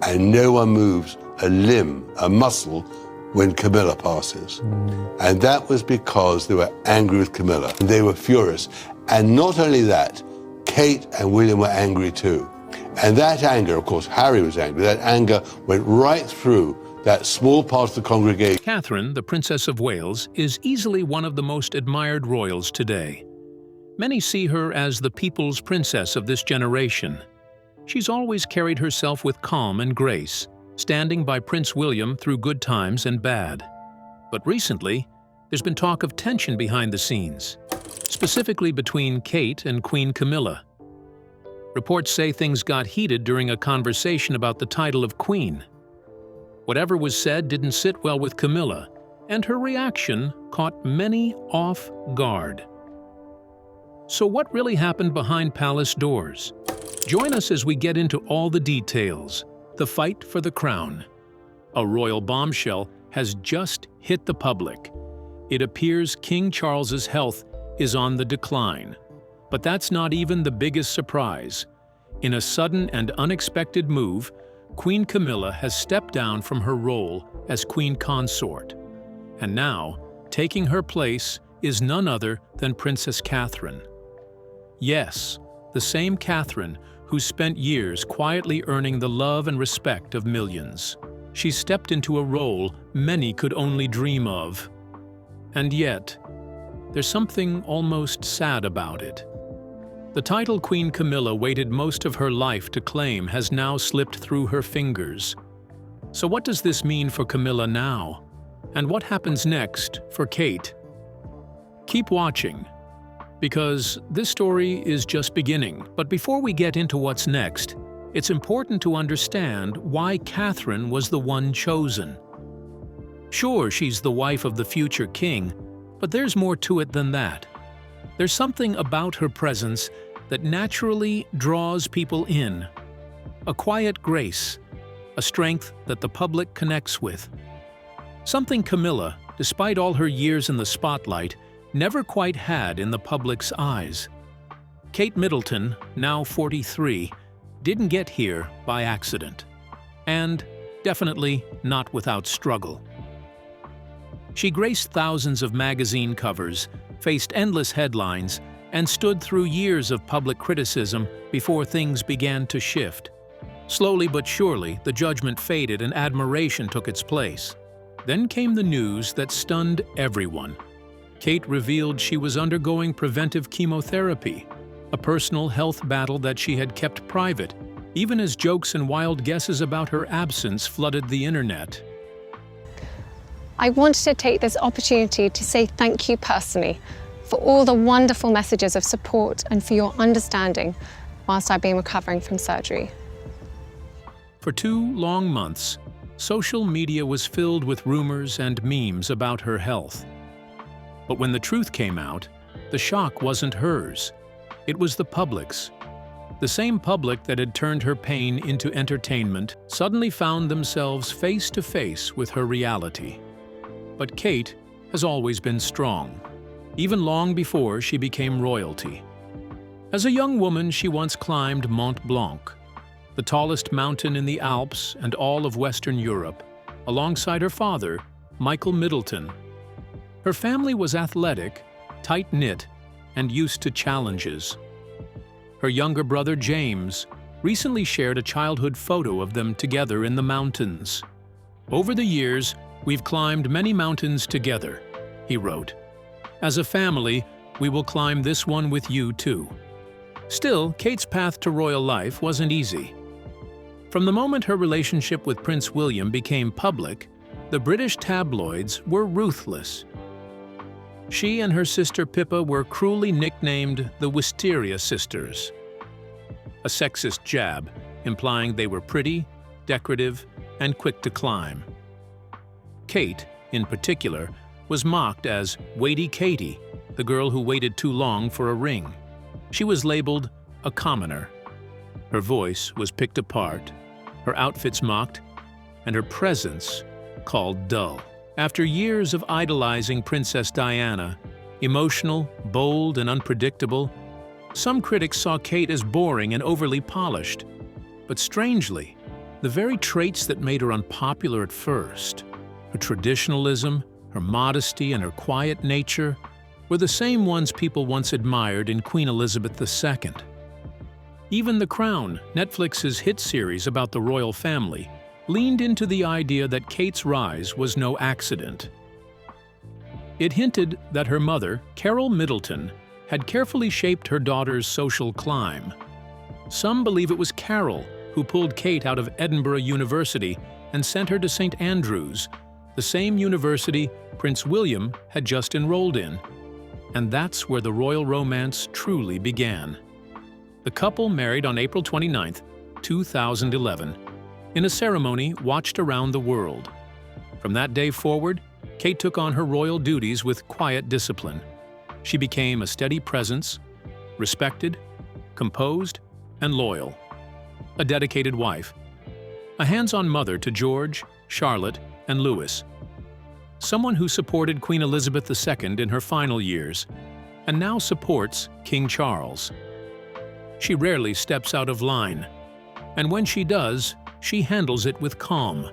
and no one moves a limb, a muscle, when Camilla passes. And that was because they were angry with Camilla. They were furious. And not only that, Kate and William were angry too. And that anger, of course, Harry was angry, that anger went right through that small part of the congregation. Katherine, the Princess of Wales, is easily one of the most admired royals today. Many see her as the people's princess of this generation. She's always carried herself with calm and grace, standing by Prince William through good times and bad. But recently, there's been talk of tension behind the scenes, specifically between Kate and Queen Camilla. Reports say things got heated during a conversation about the title of Queen. Whatever was said didn't sit well with Camilla, and her reaction caught many off guard. So what really happened behind palace doors? Join us as we get into all the details. The fight for the crown. A royal bombshell has just hit the public. It appears King Charles's health is on the decline. But that's not even the biggest surprise. In a sudden and unexpected move, Queen Camilla has stepped down from her role as Queen Consort. And now, taking her place is none other than Princess Katherine. Yes, the same Katherine who spent years quietly earning the love and respect of millions. She stepped into a role many could only dream of. And yet, there's something almost sad about it. The title Queen Camilla waited most of her life to claim has now slipped through her fingers. So what does this mean for Camilla now? And what happens next for Kate? Keep watching, because this story is just beginning. But before we get into what's next, it's important to understand why Katherine was the one chosen. Sure, she's the wife of the future king, but there's more to it than that. There's something about her presence that naturally draws people in. A quiet grace, a strength that the public connects with. Something Camilla, despite all her years in the spotlight, never quite had in the public's eyes. Kate Middleton, now 43, didn't get here by accident. And definitely not without struggle. She graced thousands of magazine covers, faced endless headlines, and stood through years of public criticism before things began to shift. Slowly but surely, the judgment faded and admiration took its place. Then came the news that stunned everyone. Kate revealed she was undergoing preventive chemotherapy, a personal health battle that she had kept private, even as jokes and wild guesses about her absence flooded the internet. I wanted to take this opportunity to say thank you personally for all the wonderful messages of support and for your understanding whilst I've been recovering from surgery. For 2 long months, social media was filled with rumors and memes about her health. But when the truth came out, the shock wasn't hers. It was the public's. The same public that had turned her pain into entertainment suddenly found themselves face to face with her reality. But Kate has always been strong, even long before she became royalty. As a young woman, she once climbed Mont Blanc, the tallest mountain in the Alps and all of Western Europe, alongside her father, Michael Middleton. Her family was athletic, tight-knit, and used to challenges. Her younger brother, James, recently shared a childhood photo of them together in the mountains. "Over the years, we've climbed many mountains together," he wrote. "As a family, we will climb this one with you too." Still, Kate's path to royal life wasn't easy. From the moment her relationship with Prince William became public, the British tabloids were ruthless. She and her sister Pippa were cruelly nicknamed the Wisteria Sisters, a sexist jab implying they were pretty, decorative, and quick to climb. Kate, in particular, was mocked as Waity Katie, the girl who waited too long for a ring. She was labeled a commoner. Her voice was picked apart, her outfits mocked, and her presence called dull. After years of idolizing Princess Diana, emotional, bold, and unpredictable, some critics saw Kate as boring and overly polished. But strangely, The very traits that made her unpopular at first, her traditionalism, her modesty, and her quiet nature, were the same ones people once admired in Queen Elizabeth II. Even The Crown, Netflix's hit series about the royal family, leaned into the idea that Kate's rise was no accident. It hinted that her mother, Carol Middleton, had carefully shaped her daughter's social climb. Some believe it was Carol who pulled Kate out of Edinburgh University and sent her to St. Andrews, the same university Prince William had just enrolled in. And that's where the royal romance truly began. The couple married on April 29, 2011, in a ceremony watched around the world. From that day forward, Kate took on her royal duties with quiet discipline. She became a steady presence, respected, composed, and loyal. A dedicated wife, a hands-on mother to George, Charlotte, and Louis. Someone who supported Queen Elizabeth II in her final years, and now supports King Charles. She rarely steps out of line, and when she does, she handles it with calm.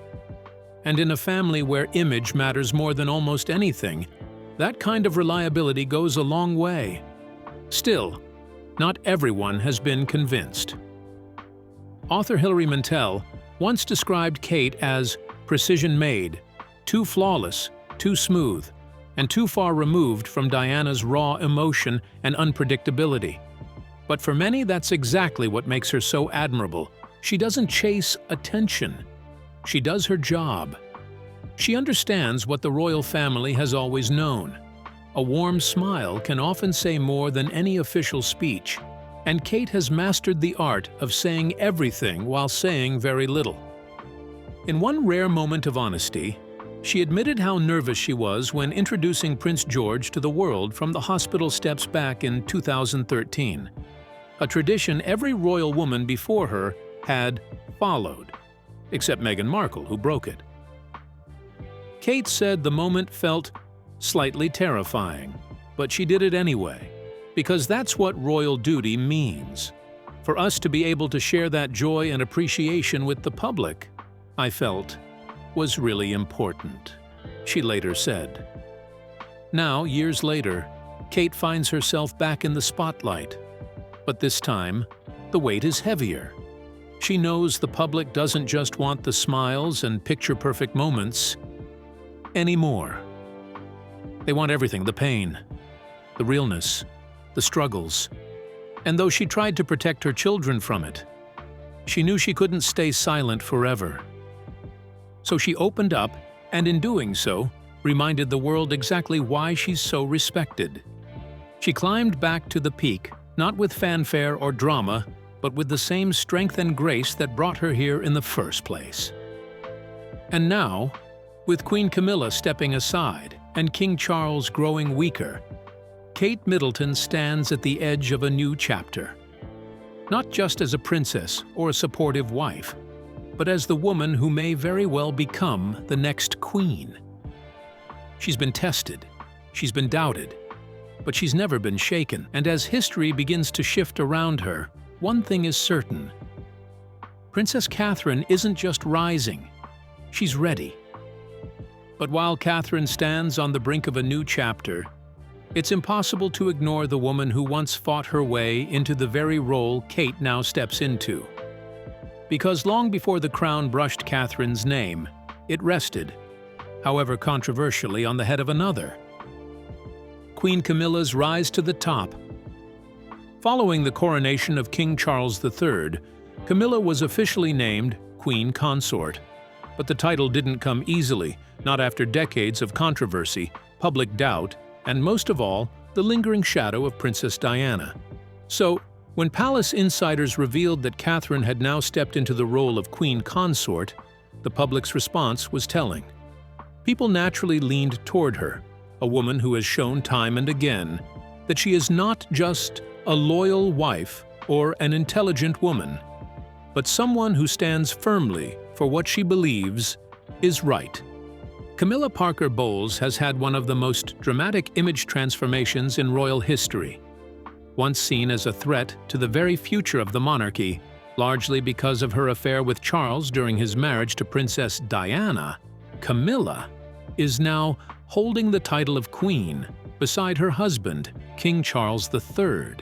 And in a family where image matters more than almost anything, that kind of reliability goes a long way. Still, not everyone has been convinced. Author Hilary Mantel once described Kate as precision-made, too flawless, too smooth, and too far removed from Diana's raw emotion and unpredictability. But for many, that's exactly what makes her so admirable. She doesn't chase attention. She does her job. She understands what the royal family has always known. A warm smile can often say more than any official speech, and Kate has mastered the art of saying everything while saying very little. In one rare moment of honesty, she admitted how nervous she was when introducing Prince George to the world from the hospital steps back in 2013, a tradition every royal woman before her had followed, except Meghan Markle, who broke it. Kate said the moment felt slightly terrifying, but she did it anyway, because that's what royal duty means. For us to be able to share that joy and appreciation with the public, I felt, was really important, she later said. Now, years later, Kate finds herself back in the spotlight, but this time, the weight is heavier. She knows the public doesn't just want the smiles and picture-perfect moments anymore. They want everything, the pain, the realness, the struggles. And though she tried to protect her children from it, she knew she couldn't stay silent forever. So she opened up, and in doing so, reminded the world exactly why she's so respected. She climbed back to the peak, not with fanfare or drama, but with the same strength and grace that brought her here in the first place. And now, with Queen Camilla stepping aside and King Charles growing weaker, Kate Middleton stands at the edge of a new chapter. Not just as a princess or a supportive wife, but as the woman who may very well become the next queen. She's been tested, she's been doubted, but she's never been shaken. And as history begins to shift around her, one thing is certain. Princess Katherine isn't just rising, she's ready. But while Katherine stands on the brink of a new chapter, it's impossible to ignore the woman who once fought her way into the very role Kate now steps into. Because long before the crown brushed Katherine's name, it rested, however controversially, on the head of another. Queen Camilla's rise to the top. Following the coronation of King Charles III, Camilla was officially named Queen Consort. But the title didn't come easily, not after decades of controversy, public doubt, and most of all, the lingering shadow of Princess Diana. So, when palace insiders revealed that Katherine had now stepped into the role of Queen Consort, the public's response was telling. People naturally leaned toward her, a woman who has shown time and again that she is not just a loyal wife or an intelligent woman, but someone who stands firmly for what she believes is right. Camilla Parker Bowles has had one of the most dramatic image transformations in royal history. Once seen as a threat to the very future of the monarchy, Largely because of her affair with Charles during his marriage to Princess Diana, Camilla is now holding the title of Queen beside her husband, King Charles III.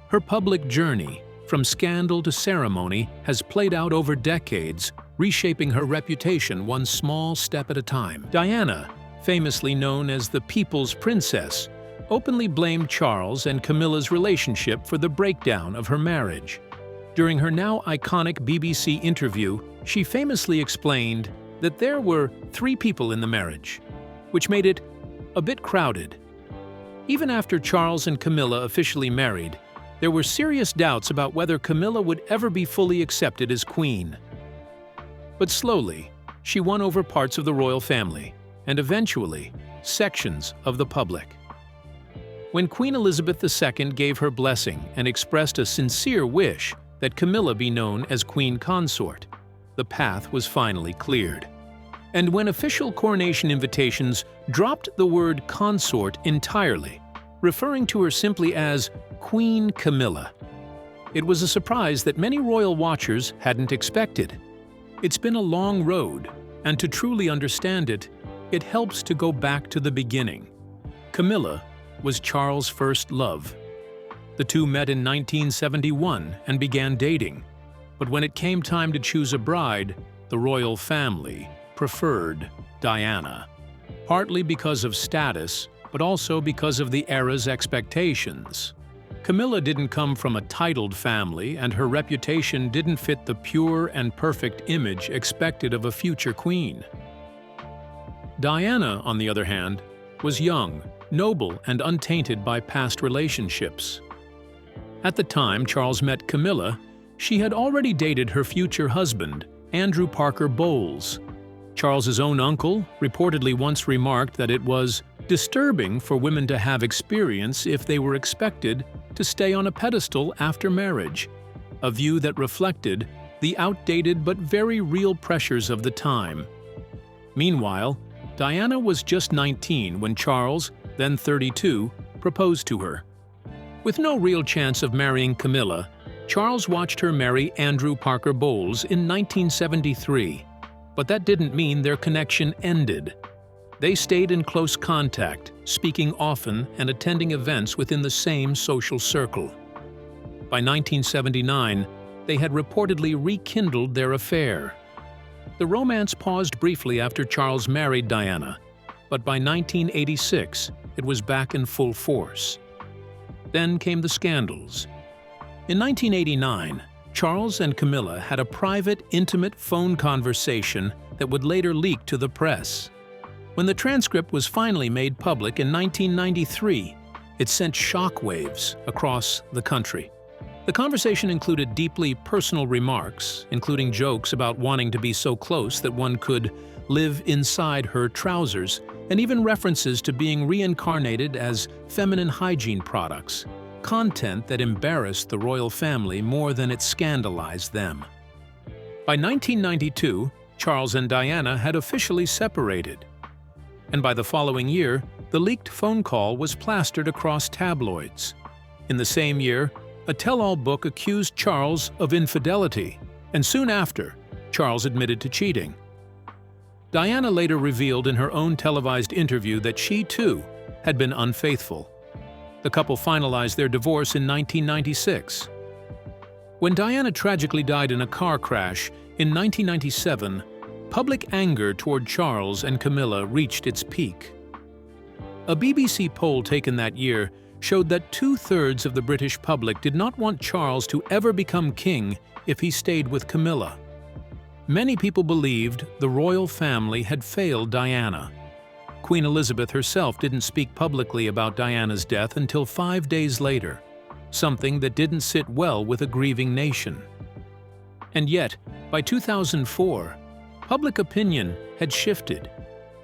Her public journey, from scandal to ceremony, has played out over decades, reshaping her reputation one small step at a time. Diana, famously known as the People's Princess, openly blamed Charles and Camilla's relationship for the breakdown of her marriage. During her now iconic BBC interview, she famously explained that there were 3 people in the marriage, which made it a bit crowded. Even after Charles and Camilla officially married, there were serious doubts about whether Camilla would ever be fully accepted as queen. But slowly, she won over parts of the royal family, and eventually, sections of the public. When Queen Elizabeth II gave her blessing and expressed a sincere wish that Camilla be known as Queen Consort, the path was finally cleared. And when official coronation invitations dropped the word consort entirely, referring to her simply as Queen Camilla, it was a surprise that many royal watchers hadn't expected. It's been a long road, and to truly understand it, it helps to go back to the beginning. Camilla was Charles' first love. The two met in 1971 and began dating, but when it came time to choose a bride, the royal family preferred Diana, partly because of status, but also because of the era's expectations. Camilla didn't come from a titled family, and her reputation didn't fit the pure and perfect image expected of a future queen. Diana, on the other hand, was young, noble, and untainted by past relationships. At the time Charles met Camilla, she had already dated her future husband, Andrew Parker Bowles. Charles's own uncle reportedly once remarked that it was disturbing for women to have experience if they were expected to stay on a pedestal after marriage, a view that reflected the outdated but very real pressures of the time. Meanwhile, Diana was just 19 when Charles, then 32, proposed to her. With no real chance of marrying Camilla, Charles watched her marry Andrew Parker Bowles in 1973. But that didn't mean their connection ended. They stayed in close contact, speaking often and attending events within the same social circle. By 1979, they had reportedly rekindled their affair. The romance paused briefly after Charles married Diana, but by 1986, it was back in full force. Then came the scandals. In 1989, Charles and Camilla had a private, intimate phone conversation that would later leak to the press. When the transcript was finally made public in 1993, it sent shockwaves across the country. The conversation included deeply personal remarks, including jokes about wanting to be so close that one could live inside her trousers, and even references to being reincarnated as feminine hygiene products, content that embarrassed the royal family more than it scandalized them. By 1992, Charles and Diana had officially separated. And by the following year, the leaked phone call was plastered across tabloids. In the same year, a tell-all book accused Charles of infidelity, and soon after, Charles admitted to cheating. Diana later revealed in her own televised interview that she, too, had been unfaithful. The couple finalized their divorce in 1996. When Diana tragically died in a car crash in 1997, public anger toward Charles and Camilla reached its peak. A BBC poll taken that year showed that 2/3 of the British public did not want Charles to ever become king if he stayed with Camilla. Many people believed the royal family had failed Diana. Queen Elizabeth herself didn't speak publicly about Diana's death until 5 days later, something that didn't sit well with a grieving nation. And yet, by 2004, public opinion had shifted.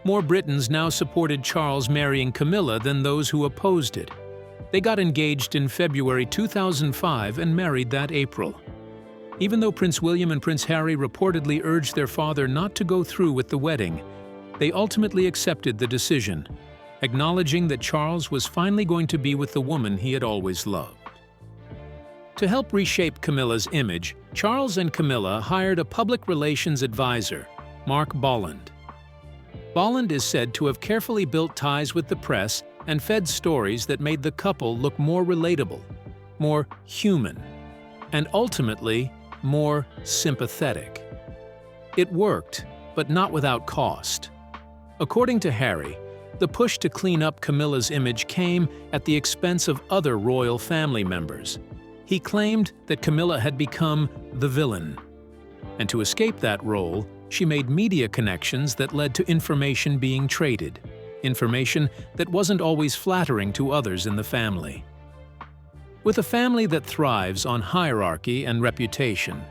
More Britons now supported Charles marrying Camilla than those who opposed it. They got engaged in February 2005 and married that April. Even though Prince William and Prince Harry reportedly urged their father not to go through with the wedding, they ultimately accepted the decision, acknowledging that Charles was finally going to be with the woman he had always loved. To help reshape Camilla's image, Charles and Camilla hired a public relations advisor, Mark Bolland. Bolland is said to have carefully built ties with the press and fed stories that made the couple look more relatable, more human, and ultimately more sympathetic. It worked, but not without cost. According to Harry, the push to clean up Camilla's image came at the expense of other royal family members. He claimed that Camilla had become the villain. And to escape that role, she made media connections that led to information being traded, information that wasn't always flattering to others in the family. With a family that thrives on hierarchy and reputation,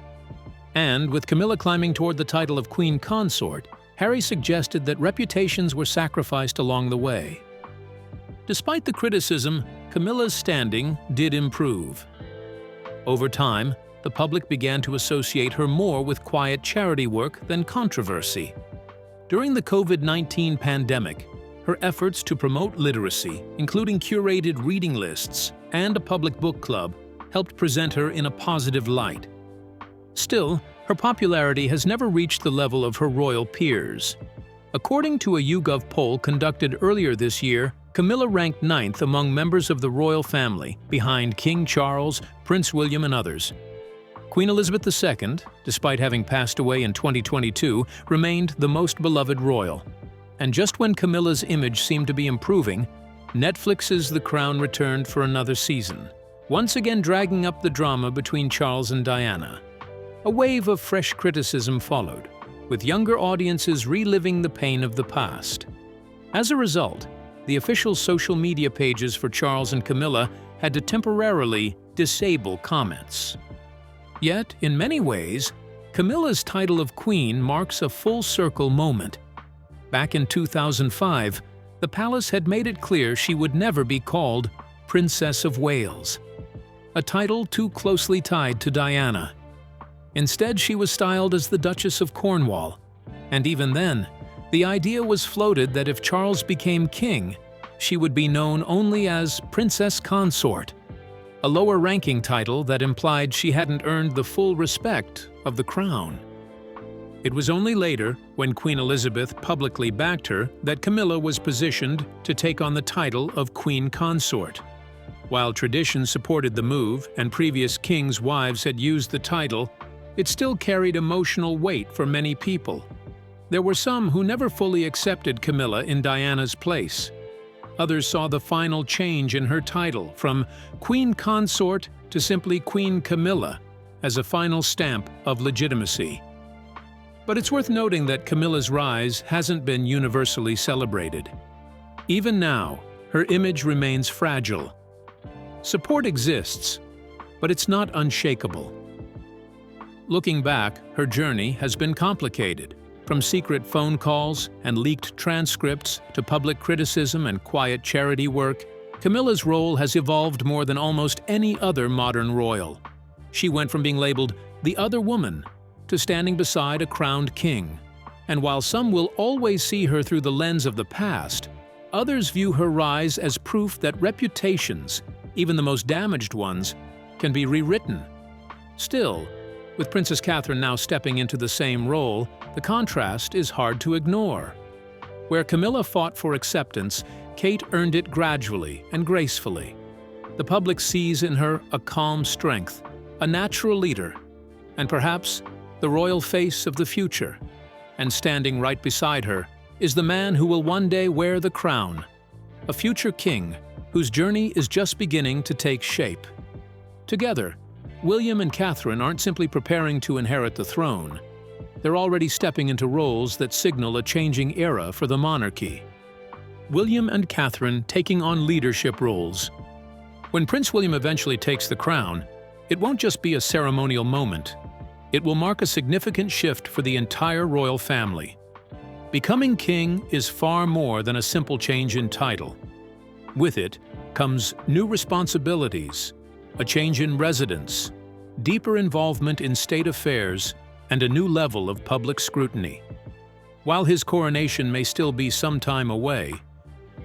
and with Camilla climbing toward the title of Queen Consort, Harry suggested that reputations were sacrificed along the way. Despite the criticism, Camilla's standing did improve. Over time, the public began to associate her more with quiet charity work than controversy. During the COVID-19 pandemic, her efforts to promote literacy, including curated reading lists and a public book club, helped present her in a positive light. Still, her popularity has never reached the level of her royal peers. According to a YouGov poll conducted earlier this year, Camilla ranked 9th among members of the royal family, behind King Charles, Prince William, and others. Queen Elizabeth II, despite having passed away in 2022, remained the most beloved royal. And just when Camilla's image seemed to be improving, Netflix's The Crown returned for another season, once again dragging up the drama between Charles and Diana. A wave of fresh criticism followed, with younger audiences reliving the pain of the past. As a result, the official social media pages for Charles and Camilla had to temporarily disable comments. Yet, in many ways, Camilla's title of queen marks a full-circle moment. Back in 2005, the palace had made it clear she would never be called Princess of Wales, a title too closely tied to Diana. Instead, she was styled as the Duchess of Cornwall, and even then, the idea was floated that if Charles became king, she would be known only as Princess Consort, a lower-ranking title that implied she hadn't earned the full respect of the crown. It was only later, when Queen Elizabeth publicly backed her, that Camilla was positioned to take on the title of Queen Consort. While tradition supported the move and previous kings' wives had used the title, it still carried emotional weight for many people. There were some who never fully accepted Camilla in Diana's place. Others saw the final change in her title from Queen Consort to simply Queen Camilla as a final stamp of legitimacy. But it's worth noting that Camilla's rise hasn't been universally celebrated. Even now, her image remains fragile. Support exists, but it's not unshakable. Looking back, her journey has been complicated. From secret phone calls and leaked transcripts to public criticism and quiet charity work, Camilla's role has evolved more than almost any other modern royal. She went from being labeled the other woman to standing beside a crowned king. And while some will always see her through the lens of the past, others view her rise as proof that reputations, even the most damaged ones, can be rewritten. Still, with Princess Katherine now stepping into the same role, the contrast is hard to ignore. Where Camilla fought for acceptance, Kate earned it gradually and gracefully. The public sees in her a calm strength, a natural leader, and perhaps the royal face of the future. And standing right beside her is the man who will one day wear the crown, a future king whose journey is just beginning to take shape. Together, William and Katherine aren't simply preparing to inherit the throne. They're already stepping into roles that signal a changing era for the monarchy. William and Katherine taking on leadership roles. When Prince William eventually takes the crown, it won't just be a ceremonial moment. It will mark a significant shift for the entire royal family. Becoming king is far more than a simple change in title. With it comes new responsibilities, a change in residence, deeper involvement in state affairs, and a new level of public scrutiny. While his coronation may still be some time away,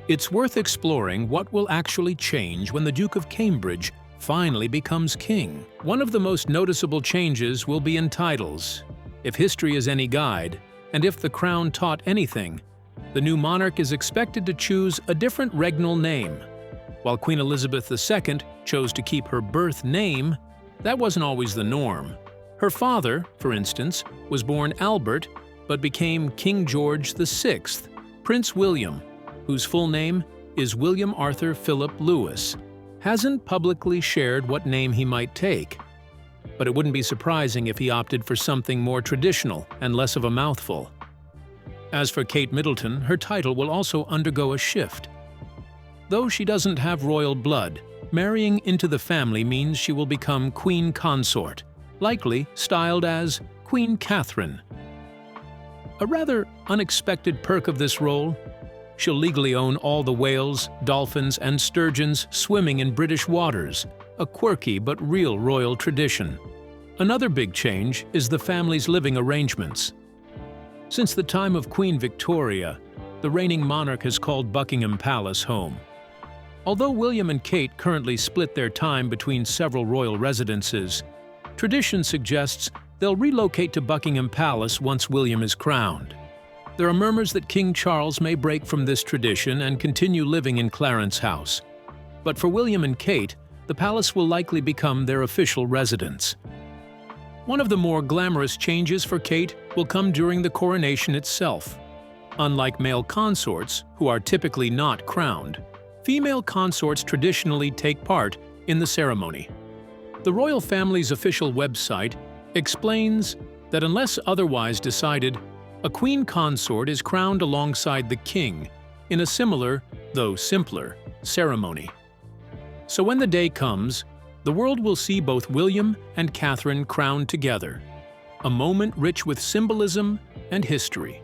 it's worth exploring what will actually change when the Duke of Cambridge finally becomes king. One of the most noticeable changes will be in titles. If history is any guide, and if the crown taught anything, the new monarch is expected to choose a different regnal name. While Queen Elizabeth II chose to keep her birth name, that wasn't always the norm. Her father, for instance, was born Albert, but became King George VI. Prince William, whose full name is William Arthur Philip Louis, hasn't publicly shared what name he might take. But it wouldn't be surprising if he opted for something more traditional and less of a mouthful. As for Kate Middleton, her title will also undergo a shift. Though she doesn't have royal blood, marrying into the family means she will become Queen Consort, likely styled as Queen Katherine. A rather unexpected perk of this role: she'll legally own all the whales, dolphins, and sturgeons swimming in British waters, a quirky but real royal tradition. Another big change is the family's living arrangements. Since the time of Queen Victoria, the reigning monarch has called Buckingham Palace home. Although William and Kate currently split their time between several royal residences, tradition suggests they'll relocate to Buckingham Palace once William is crowned. There are murmurs that King Charles may break from this tradition and continue living in Clarence House. But for William and Kate, the palace will likely become their official residence. One of the more glamorous changes for Kate will come during the coronation itself. Unlike male consorts, who are typically not crowned, female consorts traditionally take part in the ceremony. The royal family's official website explains that unless otherwise decided, a queen consort is crowned alongside the king in a similar, though simpler, ceremony. So when the day comes, the world will see both William and Katherine crowned together, a moment rich with symbolism and history.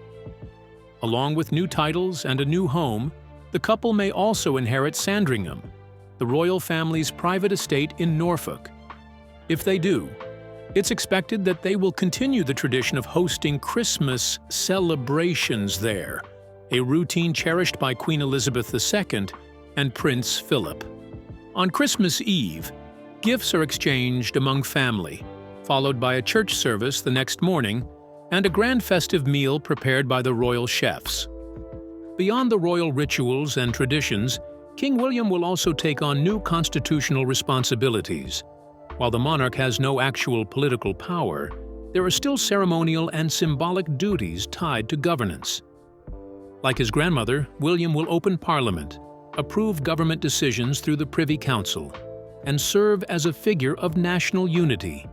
Along with new titles and a new home, the couple may also inherit Sandringham, the royal family's private estate in Norfolk. If they do, it's expected that they will continue the tradition of hosting Christmas celebrations there, a routine cherished by Queen Elizabeth II and Prince Philip. On Christmas Eve, gifts are exchanged among family, followed by a church service the next morning and a grand festive meal prepared by the royal chefs. Beyond the royal rituals and traditions, King William will also take on new constitutional responsibilities. While the monarch has no actual political power, there are still ceremonial and symbolic duties tied to governance. Like his grandmother, William will open Parliament, approve government decisions through the Privy Council, and serve as a figure of national unity,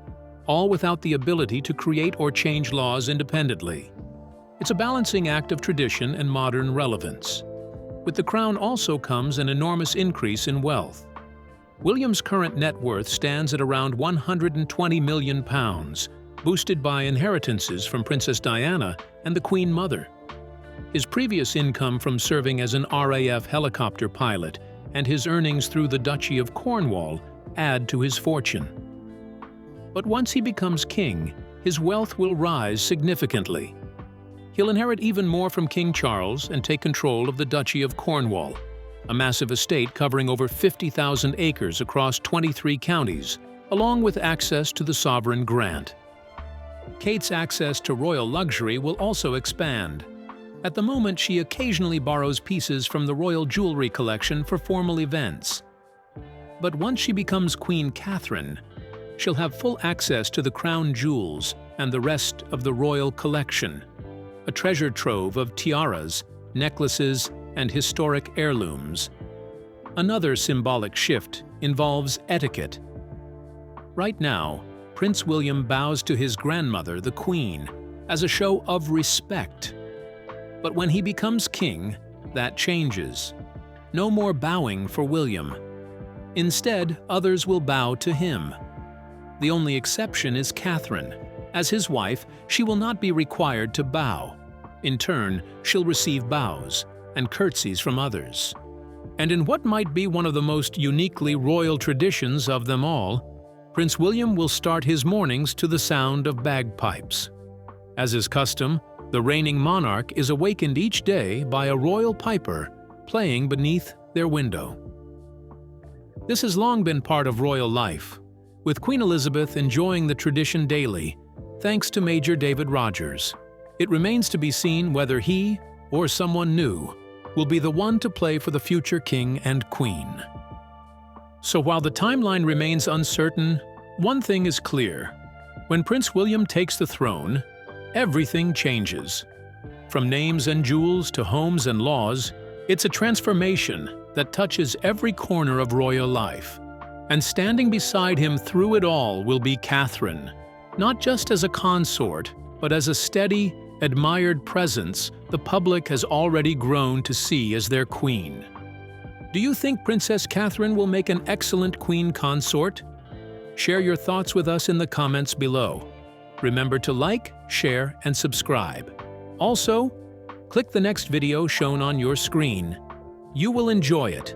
all without the ability to create or change laws independently. It's a balancing act of tradition and modern relevance. With the crown also comes an enormous increase in wealth. William's current net worth stands at around £120 million, boosted by inheritances from Princess Diana and the Queen Mother. His previous income from serving as an RAF helicopter pilot and his earnings through the Duchy of Cornwall add to his fortune. But once he becomes king, his wealth will rise significantly. He'll inherit even more from King Charles and take control of the Duchy of Cornwall, a massive estate covering over 50,000 acres across 23 counties, along with access to the sovereign grant. Kate's access to royal luxury will also expand. At the moment, she occasionally borrows pieces from the royal jewelry collection for formal events. But once she becomes Queen Katherine, she'll have full access to the crown jewels and the rest of the royal collection, a treasure trove of tiaras, necklaces, and historic heirlooms. Another symbolic shift involves etiquette. Right now, Prince William bows to his grandmother, the Queen, as a show of respect. But when he becomes king, that changes. No more bowing for William. Instead, others will bow to him. The only exception is Katherine. As his wife, she will not be required to bow. In turn, she'll receive bows and curtsies from others. And in what might be one of the most uniquely royal traditions of them all, Prince William will start his mornings to the sound of bagpipes. As is custom, the reigning monarch is awakened each day by a royal piper playing beneath their window. This has long been part of royal life, with Queen Elizabeth enjoying the tradition daily, thanks to Major David Rogers. It remains to be seen whether he, or someone new, will be the one to play for the future king and queen. So while the timeline remains uncertain, one thing is clear. When Prince William takes the throne, everything changes. From names and jewels to homes and laws, it's a transformation that touches every corner of royal life. And standing beside him through it all will be Katherine, not just as a consort, but as a steady, admired presence the public has already grown to see as their queen. Do you think Princess Katherine will make an excellent queen consort? Share your thoughts with us in the comments below. Remember to like, share, and subscribe. Also, click the next video shown on your screen. You will enjoy it.